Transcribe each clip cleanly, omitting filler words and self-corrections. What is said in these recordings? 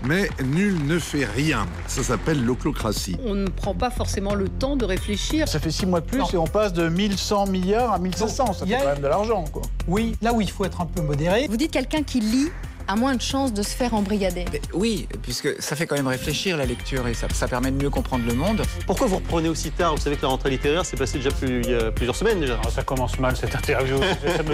mais nul ne fait rien. Ça s'appelle l'oclocratie. On ne prend pas forcément le temps de réfléchir. Ça fait 6 mois de plus et on passe de 1100 milliards à 1500. Ça fait quand même de l'argent, quoi. Oui, là où il faut être un peu modéré. Vous dites quelqu'un qui lit a moins de chances de se faire embrigader. Mais oui, puisque ça fait quand même réfléchir la lecture et ça permet de mieux comprendre le monde. Pourquoi vous reprenez aussi tard? Vous savez que la rentrée littéraire s'est passée déjà il y a plusieurs semaines déjà. Oh, ça commence mal cette interview,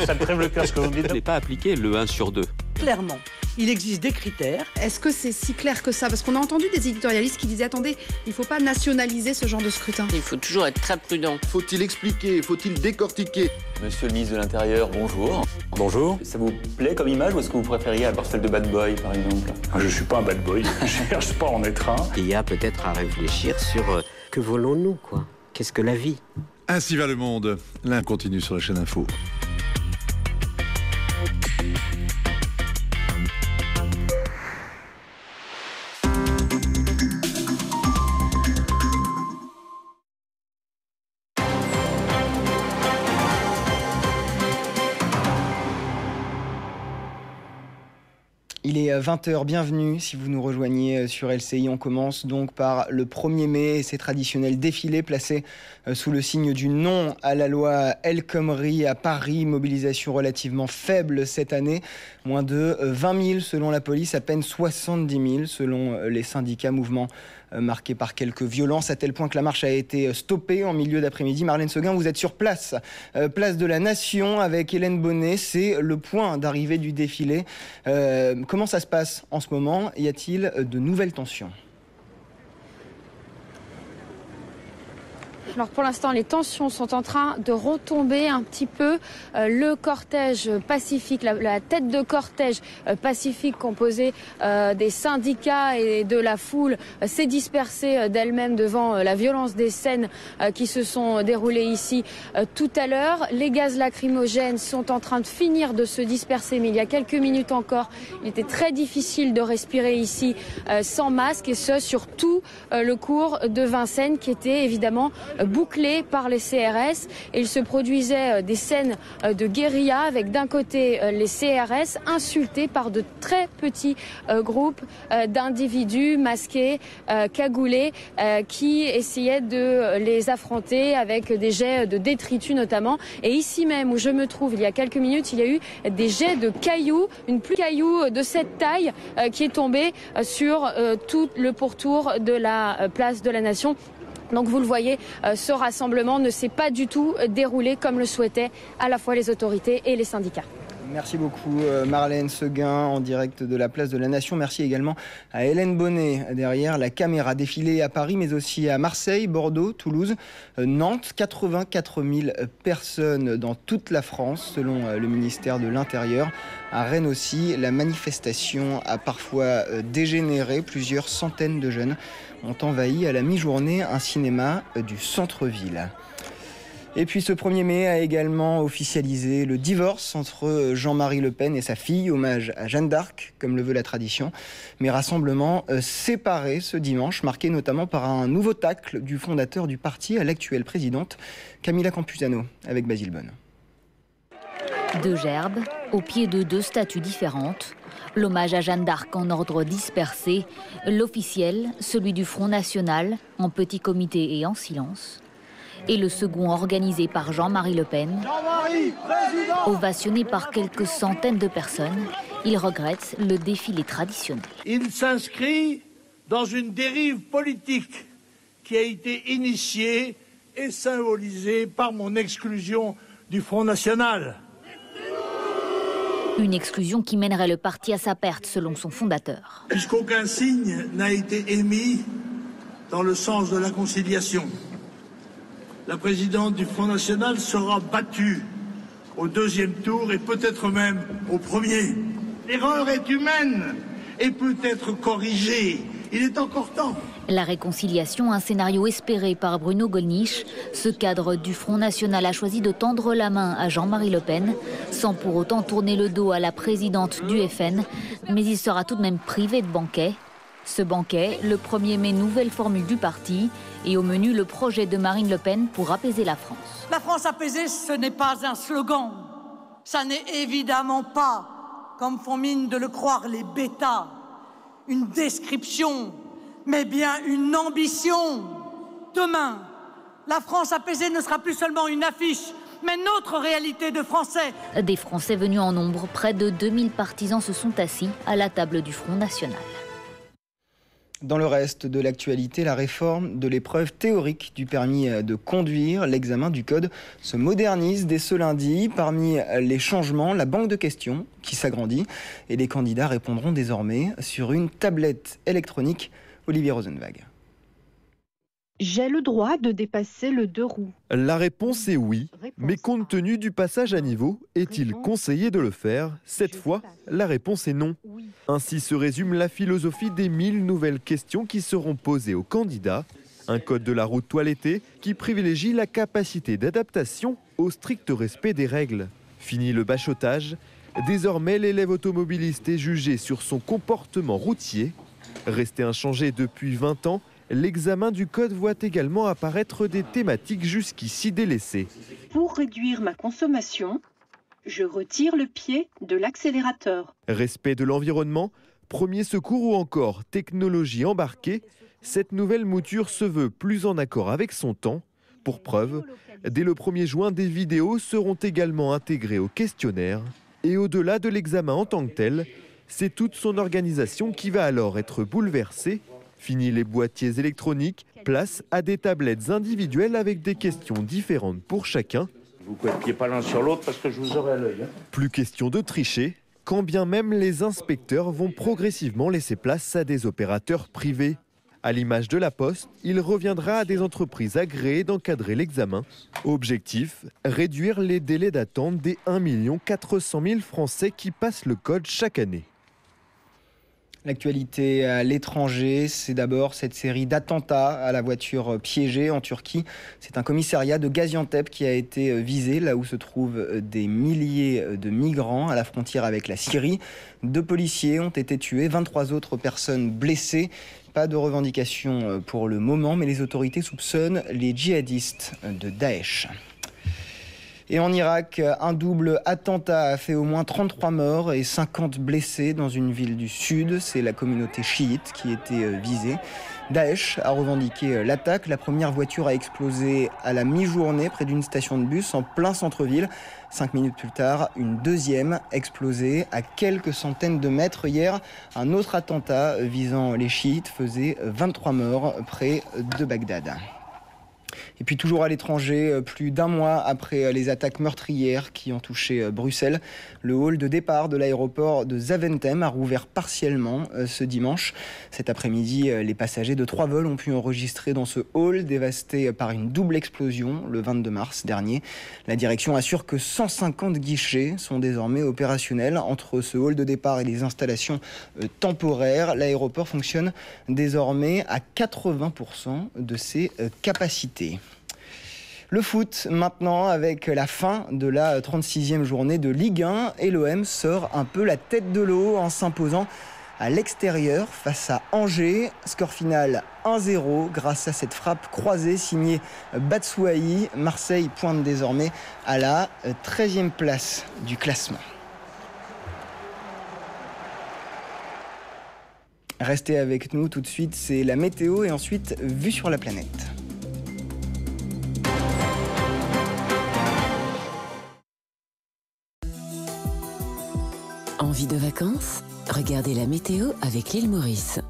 ça me crève le cœur ce que vous me dites. Je n'ai pas appliqué le 1 sur 2. Clairement, il existe des critères. Est-ce que c'est si clair que ça? Parce qu'on a entendu des éditorialistes qui disaient « Attendez, il ne faut pas nationaliser ce genre de scrutin ». Il faut toujours être très prudent. Faut-il expliquer? Faut-il décortiquer? Monsieur le ministre de l'Intérieur, bonjour. Bonjour. Ça vous plaît comme image ou est-ce que vous préfériez avoir celle de bad boy, par exemple? Je ne suis pas un bad boy, je cherche pas à en être un. Il y a peut-être à réfléchir sur que voulons-nous, quoi? Qu'est-ce que la vie? Ainsi va le monde. L'un continue sur la chaîne Info. Il est 20h, bienvenue si vous nous rejoignez sur LCI. On commence donc par le 1er mai et ses traditionnels défilés placés sous le signe du non à la loi El Khomri à Paris. Mobilisation relativement faible cette année, moins de 20 000 selon la police, à peine 70 000 selon les syndicats. Mouvement marqué par quelques violences, à tel point que la marche a été stoppée en milieu d'après-midi. Marlène Seguin, vous êtes sur place, place de la Nation avec Hélène Bonnet. C'est le point d'arrivée du défilé. Comment ça se passe en ce moment? Y a-t-il de nouvelles tensions? Alors pour l'instant, les tensions sont en train de retomber un petit peu. Le cortège pacifique, la tête de cortège pacifique composée des syndicats et de la foule s'est dispersée d'elle-même devant la violence des scènes qui se sont déroulées ici tout à l'heure. Les gaz lacrymogènes sont en train de finir de se disperser, mais il y a quelques minutes encore, il était très difficile de respirer ici sans masque, et ce sur tout le cours de Vincennes qui était évidemment bouclé par les CRS. Et il se produisait des scènes de guérilla avec d'un côté les CRS insultés par de très petits groupes d'individus masqués, cagoulés, qui essayaient de les affronter avec des jets de détritus notamment. Et ici même où je me trouve, il y a quelques minutes, il y a eu des jets de cailloux, une pluie de cailloux de cette taille qui est tombée sur tout le pourtour de la place de la Nation. Donc vous le voyez, ce rassemblement ne s'est pas du tout déroulé comme le souhaitaient à la fois les autorités et les syndicats. Merci beaucoup Marlène Seguin en direct de la place de la Nation. Merci également à Hélène Bonnet derrière la caméra. Défilé à Paris mais aussi à Marseille, Bordeaux, Toulouse, Nantes. 84 000 personnes dans toute la France selon le ministère de l'Intérieur. À Rennes aussi, la manifestation a parfois dégénéré. Plusieurs centaines de jeunes ont envahi à la mi-journée un cinéma du centre-ville. Et puis ce 1er mai a également officialisé le divorce entre Jean-Marie Le Pen et sa fille, hommage à Jeanne d'Arc, comme le veut la tradition. Mais rassemblement séparé ce dimanche, marqué notamment par un nouveau tacle du fondateur du parti à l'actuelle présidente, Camilla Campuzano, avec Basile Bonne. Deux gerbes, au pied de deux statues différentes. L'hommage à Jeanne d'Arc en ordre dispersé. L'officiel, celui du Front National, en petit comité et en silence. Et le second organisé par Jean-Marie Le Pen. Ovationné par quelques centaines de personnes, il regrette le défilé traditionnel. Il s'inscrit dans une dérive politique qui a été initiée et symbolisée par mon exclusion du Front National. Une exclusion qui mènerait le parti à sa perte, selon son fondateur. Puisqu'aucun signe n'a été émis dans le sens de la conciliation. La présidente du Front National sera battue au 2e tour et peut-être même au 1er. L'erreur est humaine et peut être corrigée. Il est encore temps. La réconciliation, un scénario espéré par Bruno Gollnisch. Ce cadre du Front National a choisi de tendre la main à Jean-Marie Le Pen, sans pour autant tourner le dos à la présidente du FN. Mais il sera tout de même privé de banquet. Ce banquet, le 1er mai, nouvelle formule du parti. Et au menu, le projet de Marine Le Pen pour apaiser la France. La France apaisée, ce n'est pas un slogan. Ça n'est évidemment pas, comme font mine de le croire les bêtas, une description, mais bien une ambition. Demain, la France apaisée ne sera plus seulement une affiche, mais notre réalité de Français. Des Français venus en nombre, près de 2000 partisans se sont assis à la table du Front National. Dans le reste de l'actualité, la réforme de l'épreuve théorique du permis de conduire, l'examen du code se modernise dès ce lundi. Parmi les changements, la banque de questions qui s'agrandit et les candidats répondront désormais sur une tablette électronique. Olivier Rosenwag. J'ai le droit de dépasser le 2 roues. La réponse est oui, mais compte tenu du passage à niveau, est-il conseillé de le faire? Cette fois, la réponse est non. Ainsi se résume la philosophie des 1000 nouvelles questions qui seront posées aux candidats. Un code de la route toiletté qui privilégie la capacité d'adaptation au strict respect des règles. Fini le bachotage, désormais l'élève automobiliste est jugé sur son comportement routier. Resté inchangé depuis 20 ans, l'examen du code voit également apparaître des thématiques jusqu'ici délaissées. Pour réduire ma consommation, je retire le pied de l'accélérateur. Respect de l'environnement, premier secours ou encore technologie embarquée, cette nouvelle mouture se veut plus en accord avec son temps. Pour preuve, dès le 1er juin, des vidéos seront également intégrées au questionnaire. Et au-delà de l'examen en tant que tel, c'est toute son organisation qui va alors être bouleversée. Fini les boîtiers électroniques, place à des tablettes individuelles avec des questions différentes pour chacun. Vous ne copiez pas l'un sur l'autre parce que je vous aurai à l'œil. Plus question de tricher, quand bien même les inspecteurs vont progressivement laisser place à des opérateurs privés. À l'image de la Poste, il reviendra à des entreprises agréées d'encadrer l'examen. Objectif, réduire les délais d'attente des 1 400 000 Français qui passent le code chaque année. L'actualité à l'étranger, c'est d'abord cette série d'attentats à la voiture piégée en Turquie. C'est un commissariat de Gaziantep qui a été visé, là où se trouvent des milliers de migrants à la frontière avec la Syrie. 2 policiers ont été tués, 23 autres personnes blessées. Pas de revendication pour le moment, mais les autorités soupçonnent les djihadistes de Daesh. Et en Irak, un double attentat a fait au moins 33 morts et 50 blessés dans une ville du sud. C'est la communauté chiite qui était visée. Daesh a revendiqué l'attaque. La première voiture a explosé à la mi-journée près d'une station de bus en plein centre-ville. 5 minutes plus tard, une deuxième explosée à quelques centaines de mètres. Hier, un autre attentat visant les chiites faisait 23 morts près de Bagdad. Et puis toujours à l'étranger, plus d'1 mois après les attaques meurtrières qui ont touché Bruxelles, le hall de départ de l'aéroport de Zaventem a rouvert partiellement ce dimanche. Cet après-midi, les passagers de 3 vols ont pu enregistrer dans ce hall dévasté par une double explosion le 22 mars dernier. La direction assure que 150 guichets sont désormais opérationnels entre ce hall de départ et les installations temporaires. L'aéroport fonctionne désormais à 80% de ses capacités. Le foot maintenant avec la fin de la 36e journée de Ligue 1 et l'OM sort un peu la tête de l'eau en s'imposant à l'extérieur face à Angers. Score final 1-0 grâce à cette frappe croisée signée Batshuayi. Marseille pointe désormais à la 13e place du classement. Restez avec nous tout de suite, c'est la météo et ensuite vue sur la planète. Envie de vacances? Regardez la météo avec l'île Maurice.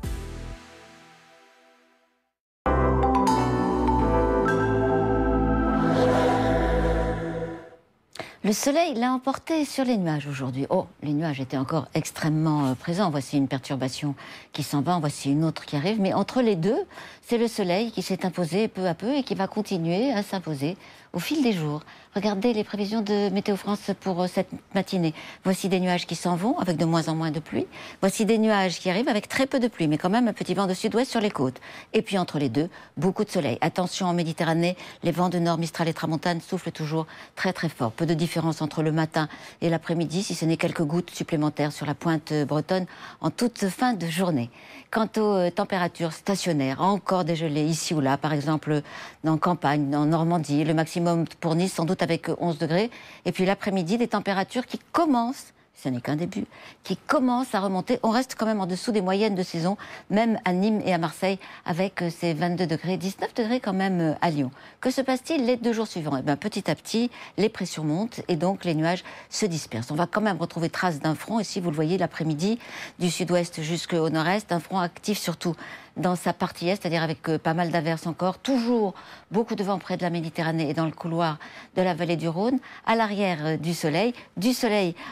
Le soleil l'a emporté sur les nuages aujourd'hui. Oh, les nuages étaient encore extrêmement présents. Voici une perturbation qui s'en va, voici une autre qui arrive. Mais entre les deux, c'est le soleil qui s'est imposé peu à peu et qui va continuer à s'imposer au fil des jours. Regardez les prévisions de Météo France pour cette matinée. Voici des nuages qui s'en vont avec de moins en moins de pluie. Voici des nuages qui arrivent avec très peu de pluie, mais quand même un petit vent de sud-ouest sur les côtes. Et puis entre les deux, beaucoup de soleil. Attention en Méditerranée, les vents de nord, Mistral et Tramontane soufflent toujours très très fort. Peu de différence entre le matin et l'après-midi, si ce n'est quelques gouttes supplémentaires sur la pointe bretonne en toute fin de journée. Quant aux températures stationnaires, encore des gelées ici ou là, par exemple en campagne, en Normandie, le maximum pour Nice sans doute avec 11 degrés. Et puis l'après-midi, des températures qui commencent ce n'est qu'un début, qui commence à remonter. On reste quand même en dessous des moyennes de saison, même à Nîmes et à Marseille, avec ces 22 degrés, 19 degrés quand même à Lyon. Que se passe-t-il les 2 jours suivants? Eh bien, petit à petit, les pressions montent et donc les nuages se dispersent. On va quand même retrouver trace d'un front, et si vous le voyez l'après-midi, du sud-ouest jusqu'au nord-est, un front actif surtout dans sa partie est, c'est-à-dire avec pas mal d'averses encore, toujours beaucoup de vent près de la Méditerranée et dans le couloir de la vallée du Rhône, à l'arrière du soleil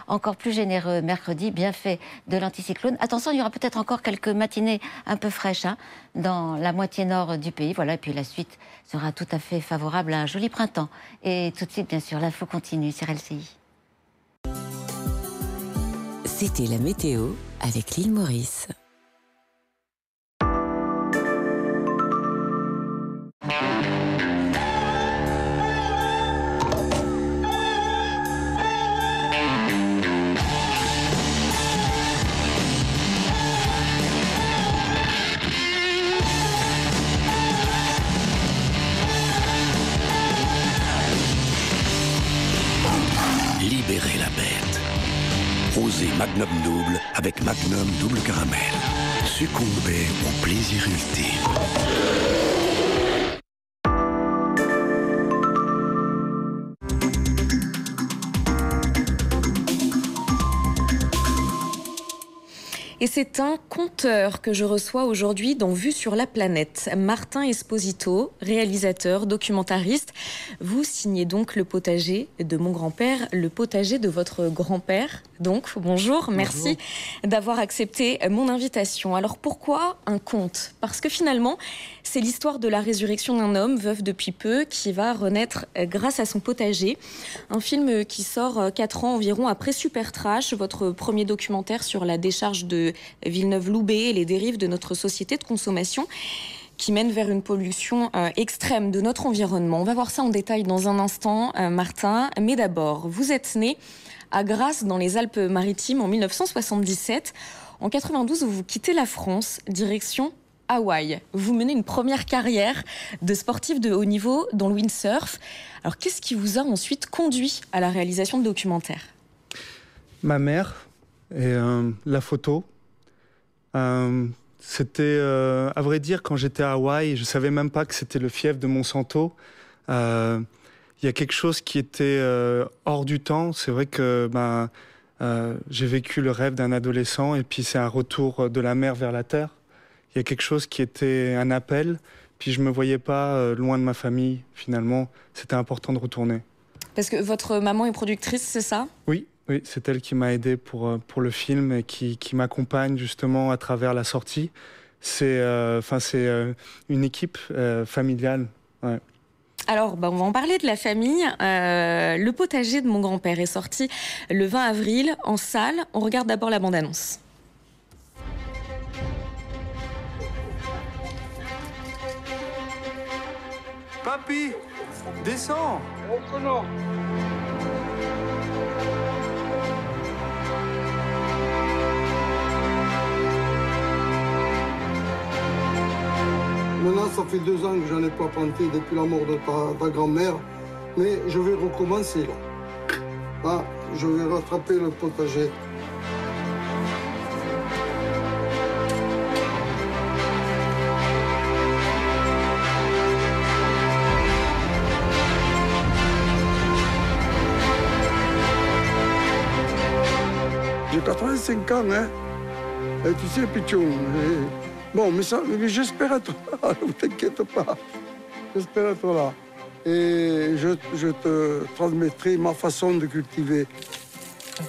encore plus généreux mercredi, bien fait de l'anticyclone. Attention, il y aura peut-être encore quelques matinées un peu fraîches dans la moitié nord du pays, voilà, et puis la suite sera tout à fait favorable à un joli printemps. Et tout de suite, bien sûr, l'info continue sur LCI. C'était la météo avec l'île Maurice. Libérez la bête. Osez Magnum Double avec Magnum Double Caramel. Succombez au plaisir ultime. Et c'est un conteur que je reçois aujourd'hui dans Vue sur la planète. Martin Esposito, réalisateur, documentariste. Vous signez donc le potager de mon grand-père, le potager de votre grand-père. Donc, bonjour, merci d'avoir accepté mon invitation. Alors pourquoi un conte? Parce que finalement, c'est l'histoire de la résurrection d'un homme, veuf depuis peu, qui va renaître grâce à son potager. Un film qui sort 4 ans environ après Super Trash, votre premier documentaire sur la décharge de Villeneuve-Loubet et les dérives de notre société de consommation qui mène vers une pollution extrême de notre environnement. On va voir ça en détail dans un instant, Martin. Mais d'abord, vous êtes né à Grasse, dans les Alpes-Maritimes, en 1977. En 92, vous quittez la France, direction Hawaï. Vous menez une première carrière de sportif de haut niveau dans le windsurf. Alors, qu'est-ce qui vous a ensuite conduit à la réalisation de documentaires? Ma mère et la photo. C'était, à vrai dire, quand j'étais à Hawaï, je ne savais même pas que c'était le fief de Monsanto. Il y a quelque chose qui était hors du temps. C'est vrai que j'ai vécu le rêve d'un adolescent et puis c'est un retour de la mer vers la terre. Il y a quelque chose qui était un appel. Puis je ne me voyais pas loin de ma famille, finalement. C'était important de retourner. Parce que votre maman est productrice, c'est ça? Oui. Oui, c'est elle qui m'a aidé pour le film et qui m'accompagne justement à travers la sortie. C'est une équipe familiale. Ouais. Alors, on va en parler de la famille. Le potager de mon grand-père est sorti le 20 avril en salle. On regarde d'abord la bande-annonce. Papy, descends. Non. Maintenant, ça fait 2 ans que je n'en ai pas planté depuis la mort de ta grand-mère, mais je vais recommencer là. Là, je vais rattraper le potager. J'ai 85 ans, hein. Et tu sais, Pichon. Bon, mais j'espère être là, ne t'inquiète pas. J'espère être là. Et je te transmettrai ma façon de cultiver.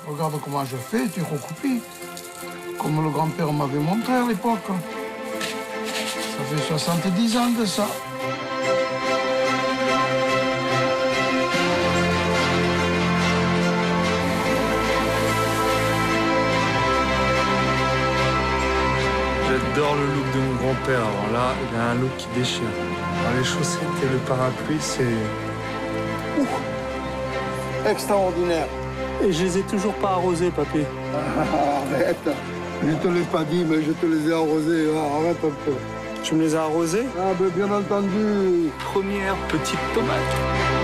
Regarde comment je fais, tu recopies. Comme le grand-père m'avait montré à l'époque. Ça fait 70 ans de ça. J'adore le look de mon grand-père. Alors là, il a un look qui déchire. Alors les chaussettes et le parapluie, c'est... Extraordinaire. Et je les ai toujours pas arrosés, papy. Arrête. Je te l'ai pas dit, mais je te les ai arrosés. Arrête un peu. Tu me les as arrosés? Ah, ben bien entendu. Première petite tomate.